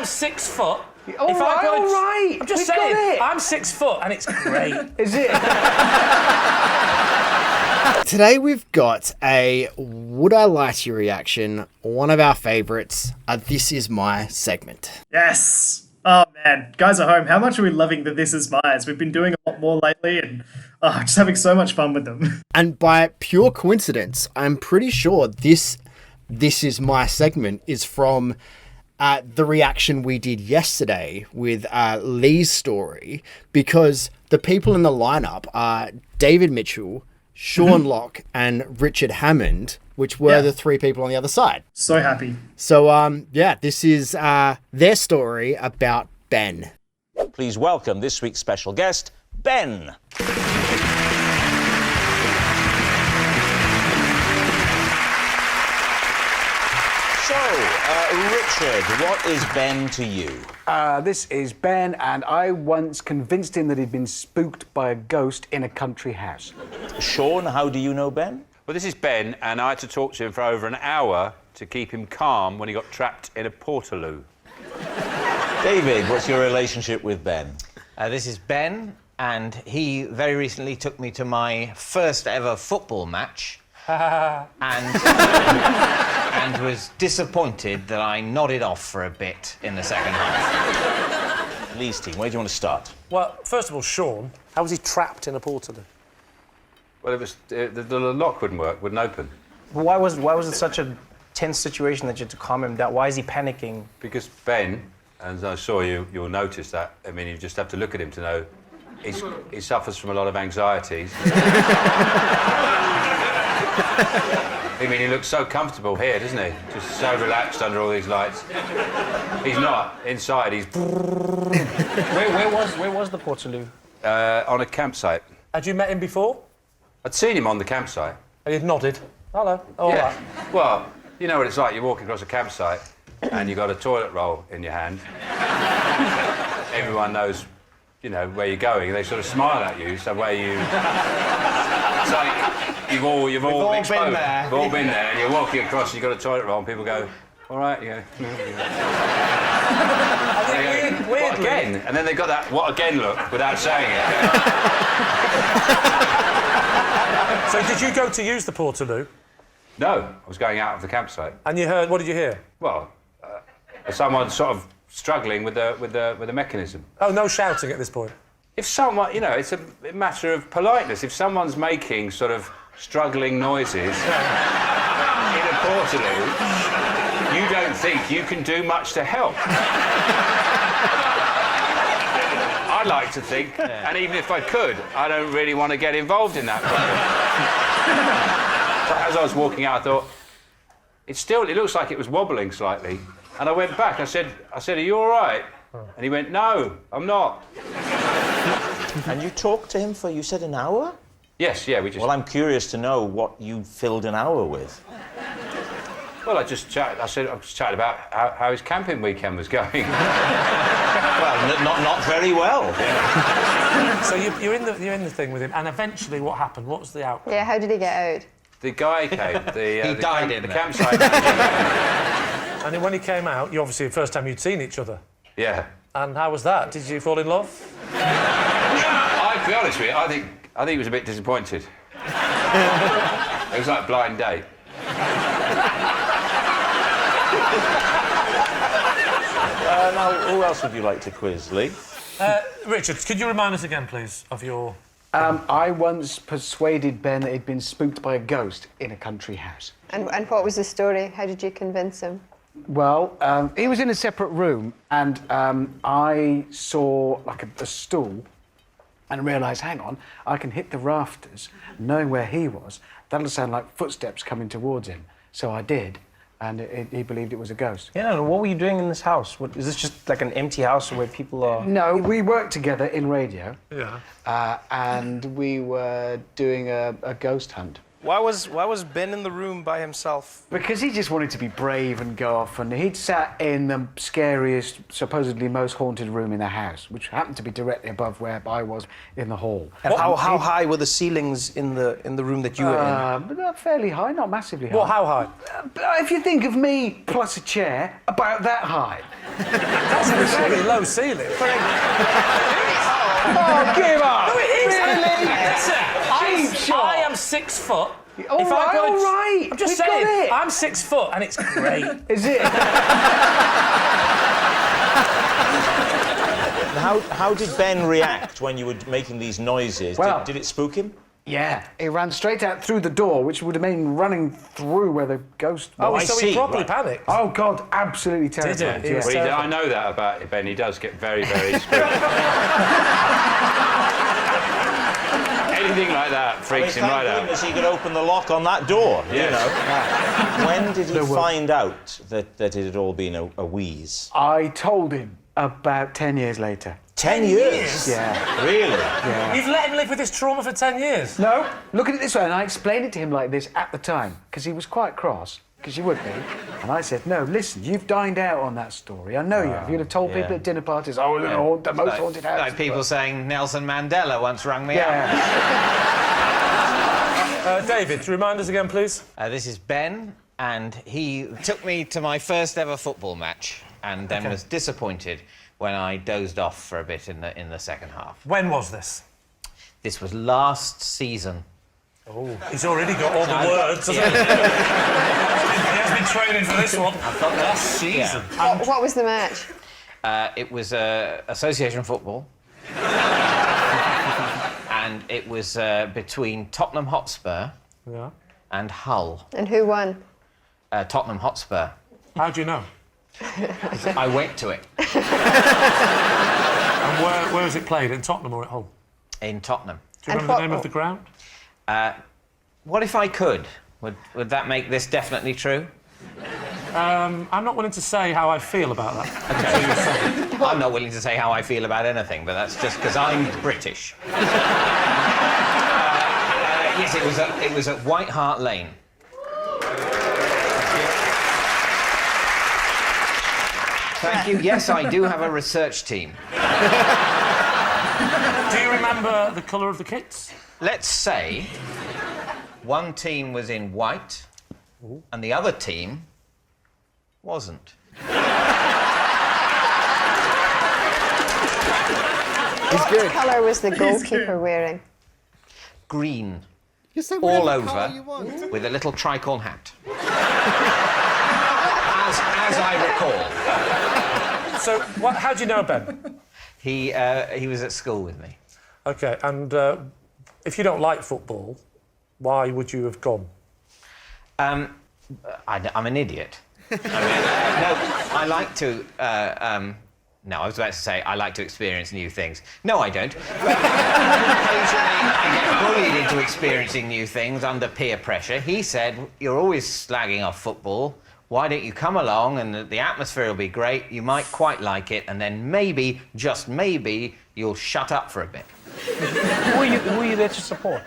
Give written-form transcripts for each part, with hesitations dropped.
I'm 6 foot. All right. I'm just saying, I'm 6 foot and it's great. Is it? Today we've got a Would I Lie to You reaction, one of our favourites. This Is My segment. Yes. Oh, man. Guys at home, how much are we loving the This Is My's? We've been doing a lot more lately and just having so much fun with them. And by pure coincidence, I'm pretty sure this Is My segment is from the reaction we did yesterday with Lee's story, because the people in the lineup are David Mitchell, Sean Locke, and Richard Hammond, which were the three people on the other side. So happy. So, this is their story about Ben. Please welcome this week's special guest, Ben. So, Richard, what is Ben to you? This is Ben, and I once convinced him that he'd been spooked by a ghost in a country house. Sean, how do you know Ben? Well, this is Ben, and I had to talk to him for over an hour to keep him calm when he got trapped in a portaloo. David, what's your relationship with Ben? This is Ben, and he very recently took me to my first ever football match. and was disappointed that I nodded off for a bit in the second half. Lee's team, where do you want to start? Well, first of all, Sean, how was he trapped in a portaloo? Well, it was the lock wouldn't work, wouldn't open. Why was it such a tense situation that you had to calm him down? Why is he panicking? Because Ben, and I'm sure you'll notice that, I mean, you just have to look at him to know he suffers from a lot of anxieties. I mean, he looks so comfortable here, doesn't he? Just so relaxed under all these lights. He's not. Inside, he's... Where was the portaloo? On a campsite. Had you met him before? I'd seen him on the campsite. And he'd nodded. Hello. Oh, yeah. all right. Well, you know what it's like. You walk across a campsite and you've got a toilet roll in your hand. Everyone knows, you know, where you're going. They sort of smile at you, so where you... It's like you've all been there. You've all been there, and you're walking across and you've got a toilet roll and people go, all right, you go... What again? And then they've got that what again look without saying it. So did you go to use the portaloo? No, I was going out of the campsite. And you heard, what did you hear? Well, someone sort of struggling with the mechanism. Oh, no shouting at this point? If someone, you know, it's a matter of politeness. If someone's making sort of struggling noises in a portaloo, you don't think you can do much to help. I like to think, and even if I could, I don't really want to get involved in that problem. So as I was walking out, I thought, it looks like it was wobbling slightly. And I went back, I said, are you all right? And he went, no, I'm not. And you talked to him for, you said, an hour? Yes, yeah, we just... Well, I'm curious to know what you filled an hour with. Well, I just chatted about how his camping weekend was going. Well, not very well. Yeah. So you're in the thing with him, and eventually what happened? What was the outcome? Yeah, how did he get out? The guy came, he died in the there. campsite. And then when he came out, you obviously the first time you'd seen each other. Yeah. And how was that? Did you fall in love? I'll be honest with you, I think he was a bit disappointed. It was like a blind date. Now, who else would you like to quiz, Lee? Richard, could you remind us again, please, of your... I once persuaded Ben that he'd been spooked by a ghost in a country house. And what was the story? How did you convince him? Well, he was in a separate room, and I saw, like, a stool and realised, hang on, I can hit the rafters, knowing where he was. That'll sound like footsteps coming towards him. So I did, and he believed it was a ghost. Yeah, no, what were you doing in this house? Is this just like an empty house where people are... No, we worked together in radio. Yeah. And we were doing a ghost hunt. Why was Ben in the room by himself? Because he just wanted to be brave and go off, and he'd sat in the scariest, supposedly most haunted room in the house, which happened to be directly above where I was in the hall. And how high were the ceilings in the room that you were in? Not fairly high, not massively high. Well, how high? If you think of me plus a chair, about that high. That's a very low ceiling. Oh, give up! No, it is. Really? Listen, I am 6 foot. All right. I'm just We got saying, it. I'm 6 foot and it's great. Is it? How did Ben react when you were making these noises? Well- did it spook him? Yeah. He ran straight out through the door, which would have been running through where the ghost was. Oh, so see, he properly right. panicked. Oh, God, absolutely terrified. He was yeah. Well, I know that about Ben. He does get very, very spooked. Anything like that freaks him right Thank out. goodness he could open the lock on that door, you know. When did he find out that it had all been a wheeze? I told him about 10 years later. 10 years? Yeah. Really? Yeah. You've let him live with this trauma for 10 years. No, look at it this way, and I explained it to him like this at the time, because he was quite cross, because you would be. And I said, no, listen, you've dined out on that story. I know you have. You'd have told people at dinner parties, oh, the most haunted house. Like people saying Nelson Mandela once rang me up. Yeah. David, remind us again, please. This is Ben, and he took me to my first ever football match, and then was disappointed when I dozed off for a bit in the second half. When was this? This was last season. Oh, he's already got all the words, hasn't he? He has been training for this one. Last season. What was the match? It was association football. And it was between Tottenham Hotspur and Hull. And who won? Tottenham Hotspur. How do you know? I went to it. And where was it played? In Tottenham or at Hull? In Tottenham. Do you remember the name of the ground? What if I could? Would that make this definitely true? I'm not willing to say how I feel about that. Okay. I'm not willing to say how I feel about anything, but that's just because I'm British. Yes, it was at White Hart Lane. Thank you. Yes, I do have a research team. Do you remember the colour of the kits? Let's say one team was in white and the other team wasn't. He's good. What colour was the goalkeeper wearing? Green. You say All whatever colour you over want. with a little tricorn hat. as I recall. So, how do you know Ben? He was at school with me. OK, and if you don't like football, why would you have gone? I'm an idiot. I like to... no, I was about to say I like to experience new things. No, I don't. Occasionally, I get bullied into experiencing new things under peer pressure. He said, you're always slagging off football. Why don't you come along and the atmosphere will be great, you might quite like it, and then maybe, just maybe, you'll shut up for a bit. Who are you there to support?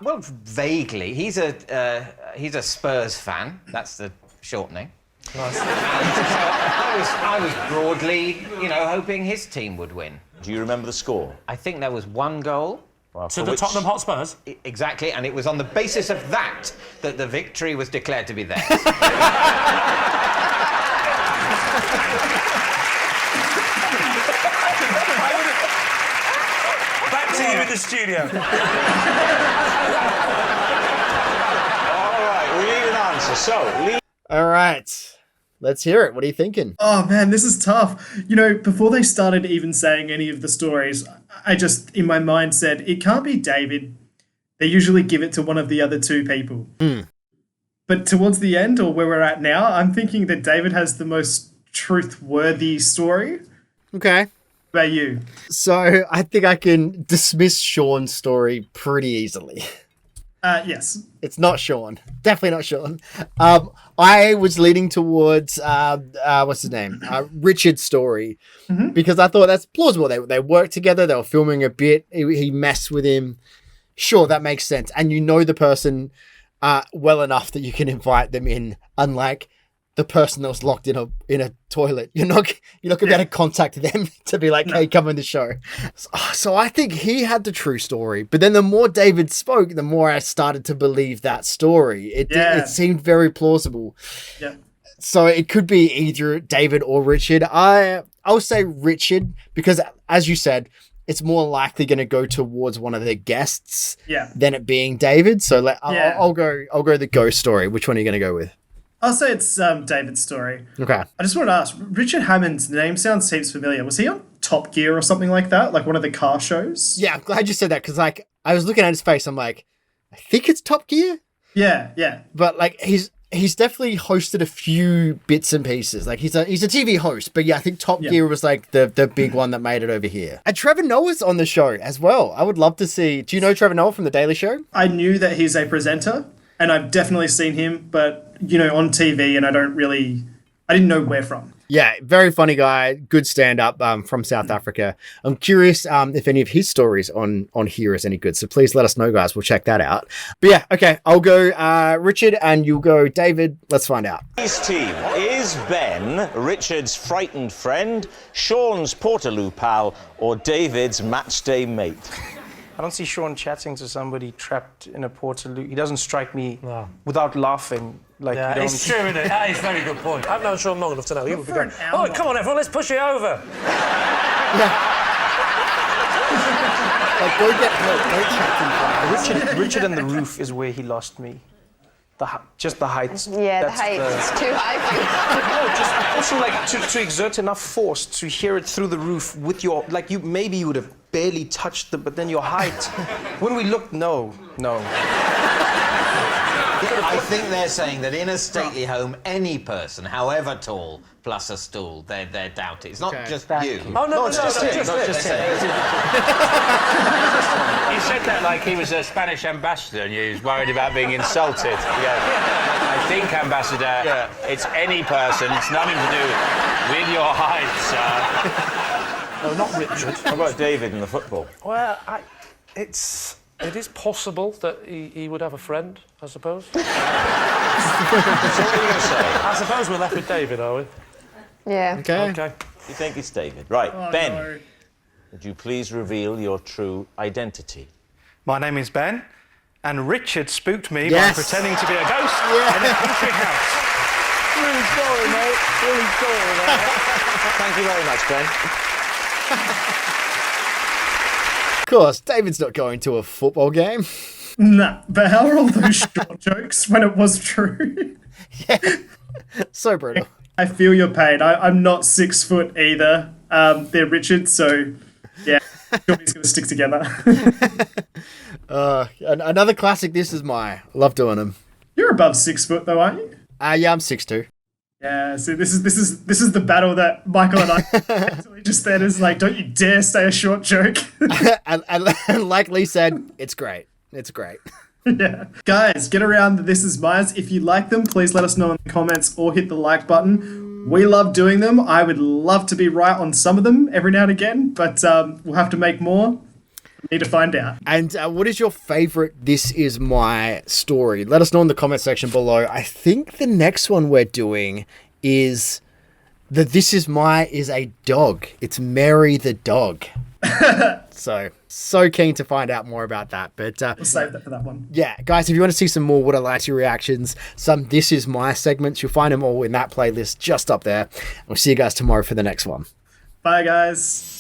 Well, vaguely. He's a Spurs fan. That's the shortening. Nice. I was broadly, hoping his team would win. Do you remember the score? I think there was one goal. To the Tottenham Hotspurs? Exactly, and it was on the basis of that the victory was declared to be theirs. Back to you in the studio. All right, we need an answer. So, All right. Let's hear it. What are you thinking? Oh man, this is tough. Before they started even saying any of the stories, I just, in my mind, said, it can't be David. They usually give it to one of the other two people. But towards the end, or where we're at now, I'm thinking that David has the most truth-worthy story. Okay. What about you? So I think I can dismiss Sean's story pretty easily. Yes. It's not Sean. Definitely not Sean. I was leaning towards what's his name? Richard's story, because I thought that's plausible. They worked together. They were filming a bit. He messed with him. Sure, that makes sense. And you know the person well enough that you can invite them in. Unlike the person that was locked in a toilet, you're not gonna be able to contact them to be like, hey, come on the show. So I think he had the true story. But then the more David spoke, the more I started to believe that story. It seemed very plausible. Yeah. So it could be either David or Richard. I'll say Richard because, as you said, it's more likely going to go towards one of the guests than it being David. So I'll go the ghost story. Which one are you going to go with? I'll say it's David's story. Okay. I just wanted to ask, Richard Hammond's name sounds seems familiar. Was he on Top Gear or something like that? Like one of the car shows? Yeah, I'm glad you said that because like I was looking at his face. I'm like, I think it's Top Gear. Yeah. But like he's definitely hosted a few bits and pieces. Like he's a TV host, but yeah, I think Top Gear was like the big one that made it over here. And Trevor Noah's on the show as well. I would love to see. Do you know Trevor Noah from The Daily Show? I knew that he's a presenter, and I've definitely seen him, but on TV, and I didn't know where from. Yeah, very funny guy, good stand-up from South Africa. I'm curious if any of his stories on here is any good. So please let us know, guys. We'll check that out. But yeah, okay, I'll go Richard and you'll go David. Let's find out. His team is Ben, Richard's frightened friend, Sean's portaloo pal, or David's matchday mate. I don't see Sean chatting to somebody trapped in a portaloo. He doesn't strike me without laughing. Like it's true, isn't it? That is a very good point. I've known Sean long enough to know he would be going, oh, come on, everyone, let's push it over. Like, go get help. Don't chat to Richard and the roof is where he lost me. Just the height. Yeah, the height. It's too high for you. No, just also like to exert enough force to hear it through the roof with your maybe you would have barely touched but then your height. When we looked, no. I think they're saying that in a stately home, any person, however tall, plus a stool, they're doubted. It's not just you. Oh, no, it's just him. He said that like he was a Spanish ambassador and he was worried about being insulted. I think, Ambassador, it's any person. It's nothing to do with your height, sir. No, not Richard. How about David in the football? Well, it is possible that he would have a friend, I suppose. So what are you going to say? I suppose we're left with David, are we? Yeah. Okay. You think it's David? Right, Ben. No. Would you please reveal your true identity? My name is Ben, and Richard spooked me Yes. by pretending to be a ghost in a country house. Really sorry, mate. Really sorry, mate. Thank you very much, Ben. Of course, David's not going to a football game. Nah, but how are all those short jokes when it was true? So brutal. I feel your pain. I'm not 6 foot either. They're Richard, so yeah, he's going to stick together. Another classic. This is my love doing them. You're above 6 foot though, aren't you? Yeah, I'm 6'2". Yeah. So this is the battle that Michael and I actually just then is like, don't you dare say a short joke. and like Lee said, it's great. It's great. Yeah. Guys, get around the This Is My's. If you like them, please let us know in the comments or hit the like button. We love doing them. I would love to be right on some of them every now and again, but we'll have to make more. We need to find out. And what is your favorite This Is My story? Let us know in the comment section below. I think the next one we're doing is the This Is My is a dog. It's Mary the dog. So keen to find out more about that. But We'll save that for that one. yeah, guys, if you want to see some more Would I Lie to You reactions, some This Is My segments, you'll find them all in that playlist just up there. We'll see you guys tomorrow for the next one. Bye, guys.